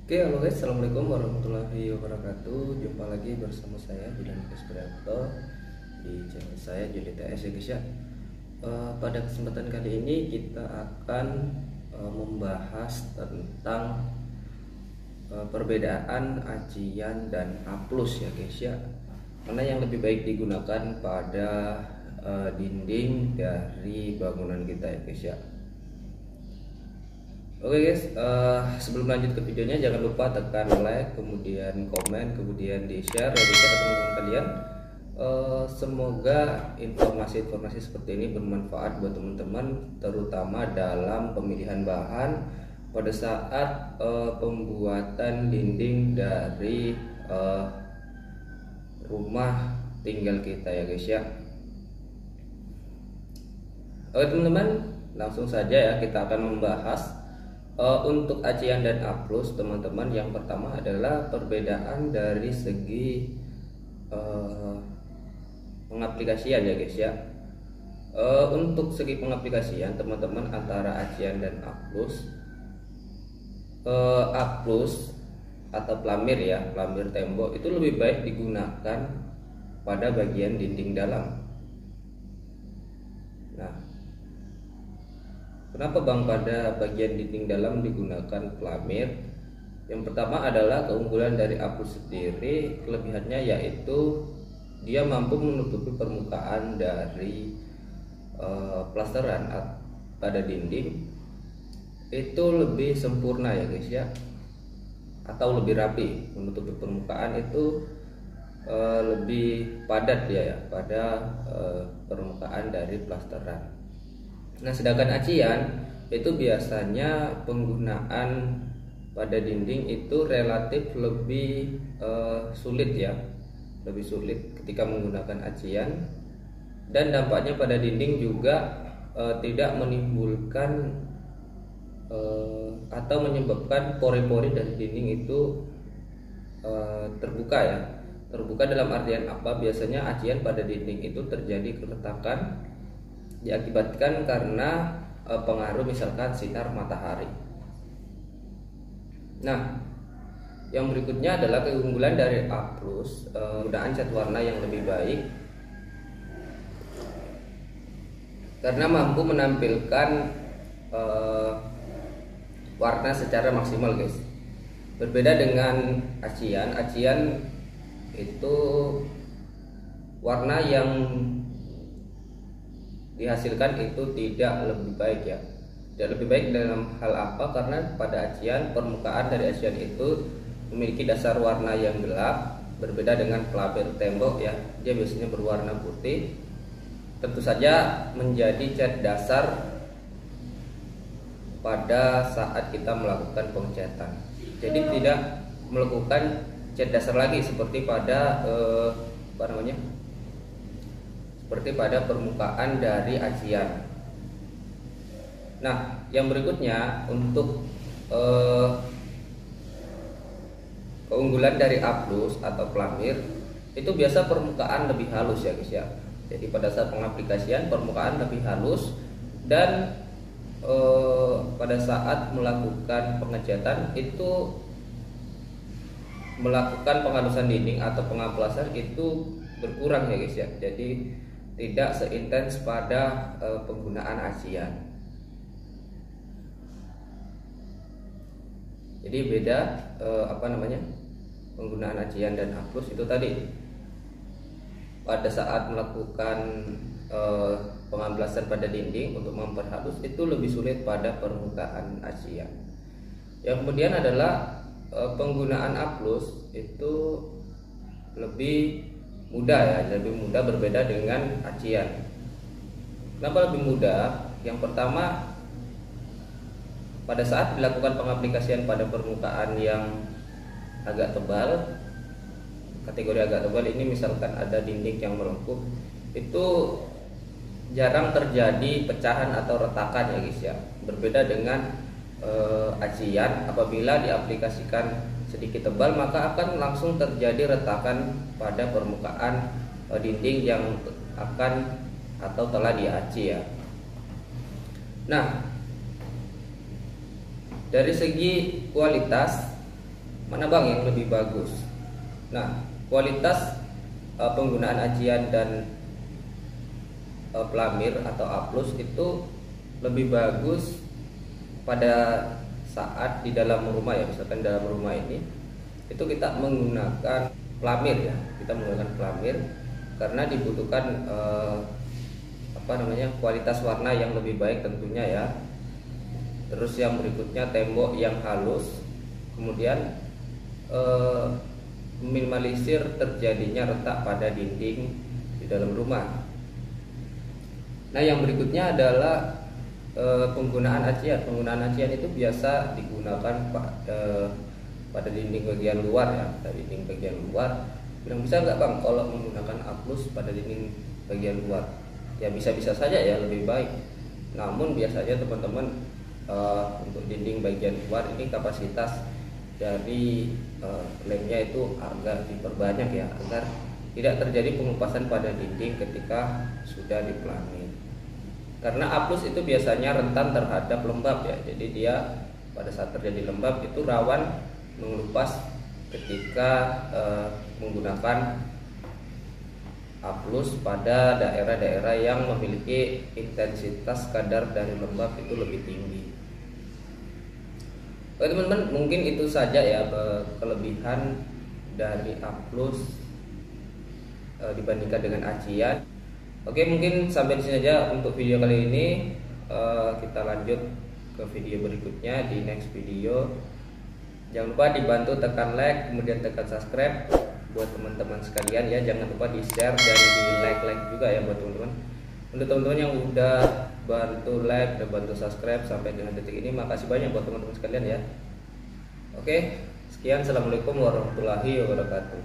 Oke, halo guys, assalamualaikum warahmatullahi wabarakatuh. Jumpa lagi bersama saya Julian Krisprianto di channel saya Juli TS ya guys ya. Pada kesempatan kali ini kita akan membahas tentang perbedaan acian dan A+ ya guys ya. Mana yang lebih baik digunakan pada dinding dari bangunan kita ya guys ya. Oke guys, sebelum lanjut ke videonya jangan lupa tekan like, kemudian komen, kemudian di share ya guys ke teman-teman kalian. Semoga informasi-informasi seperti ini bermanfaat buat teman-teman, terutama dalam pemilihan bahan pada saat pembuatan dinding dari rumah tinggal kita ya guys ya. Oke teman-teman, langsung saja ya kita akan membahas untuk acian dan A+, teman-teman. Yang pertama adalah perbedaan dari segi pengaplikasian ya guys ya. Untuk segi pengaplikasian teman-teman antara acian dan A+, atau pelamir ya, pelamir tembok itu lebih baik digunakan pada bagian dinding dalam. Nah, kenapa Bang pada bagian dinding dalam digunakan pelamir? Yang pertama adalah keunggulan dari A+ sendiri, kelebihannya yaitu dia mampu menutupi permukaan dari plasteran pada dinding itu lebih sempurna ya guys ya, atau lebih rapi, menutupi permukaan itu lebih padat dia ya pada permukaan dari plasteran. Nah, sedangkan acian itu biasanya penggunaan pada dinding itu relatif lebih sulit ya, lebih sulit ketika menggunakan acian, dan dampaknya pada dinding juga tidak menimbulkan atau menyebabkan pori-pori dari dinding itu terbuka ya. Terbuka dalam artian apa? Biasanya acian pada dinding itu terjadi keretakan diakibatkan karena pengaruh misalkan sinar matahari. Nah, yang berikutnya adalah keunggulan dari A+, penggunaan cat warna yang lebih baik karena mampu menampilkan warna secara maksimal guys. Berbeda dengan acian itu warna yang dihasilkan itu tidak lebih baik ya. Tidak lebih baik dalam hal apa? Karena pada acian, permukaan dari acian itu memiliki dasar warna yang gelap, berbeda dengan pelamir tembok ya, dia biasanya berwarna putih. Tentu saja menjadi cat dasar pada saat kita melakukan pengecatan. Jadi tidak melakukan cat dasar lagi seperti pada seperti pada permukaan dari acian. Nah, yang berikutnya untuk keunggulan dari A+ atau pelamir itu biasa permukaan lebih halus ya guys ya. Jadi pada saat pengaplikasian permukaan lebih halus, dan pada saat melakukan pengecatan itu melakukan penghalusan dinding atau pengaplasan itu berkurang ya guys ya. Jadi tidak seintens pada penggunaan acian. Jadi beda penggunaan acian dan A+ itu tadi pada saat melakukan pengaplasan pada dinding untuk memperhalus itu lebih sulit pada permukaan acian. Yang kemudian adalah penggunaan A+ itu lebih mudah ya, lebih mudah berbeda dengan acian. Kenapa lebih mudah? Yang pertama, pada saat dilakukan pengaplikasian pada permukaan yang agak tebal, kategori agak tebal ini misalkan ada dinding yang melengkung, itu jarang terjadi pecahan atau retakan ya guys ya. Berbeda dengan acian, apabila diaplikasikan sedikit tebal maka akan langsung terjadi retakan pada permukaan dinding yang akan atau telah diaci ya. Nah, dari segi kualitas mana bang yang lebih bagus? Nah, kualitas penggunaan ajian dan pelamir atau A+ itu lebih bagus pada saat di dalam rumah ya. Misalkan dalam rumah ini itu kita menggunakan pelamir ya, kita menggunakan pelamir karena dibutuhkan kualitas warna yang lebih baik tentunya ya. Terus yang berikutnya tembok yang halus, kemudian minimalisir terjadinya retak pada dinding di dalam rumah. Nah, yang berikutnya adalah penggunaan acian. Penggunaan acian itu biasa digunakan pada dinding bagian luar ya, pada dinding bagian luar. Bilang bisa nggak bang kalau menggunakan A+ pada dinding bagian luar? Ya bisa-bisa saja ya, lebih baik. Namun biasanya teman-teman untuk dinding bagian luar ini kapasitas dari lemnya itu agak diperbanyak ya, agar tidak terjadi pengelupasan pada dinding ketika sudah dipelamir. Karena A+ itu biasanya rentan terhadap lembab ya, jadi dia pada saat terjadi lembab itu rawan mengelupas ketika menggunakan A+ pada daerah-daerah yang memiliki intensitas kadar dari lembab itu lebih tinggi. Oke teman-teman, mungkin itu saja ya kelebihan dari A+ dibandingkan dengan acian. Oke, mungkin sampai di sini aja untuk video kali ini. Kita lanjut ke video berikutnya di next video. Jangan lupa dibantu tekan like, kemudian tekan subscribe buat teman-teman sekalian ya. Jangan lupa di share dan di like juga ya buat teman-teman. Untuk teman-teman yang udah bantu like dan bantu subscribe sampai dengan detik ini, makasih banyak buat teman-teman sekalian ya. Oke, sekian, assalamualaikum warahmatullahi wabarakatuh.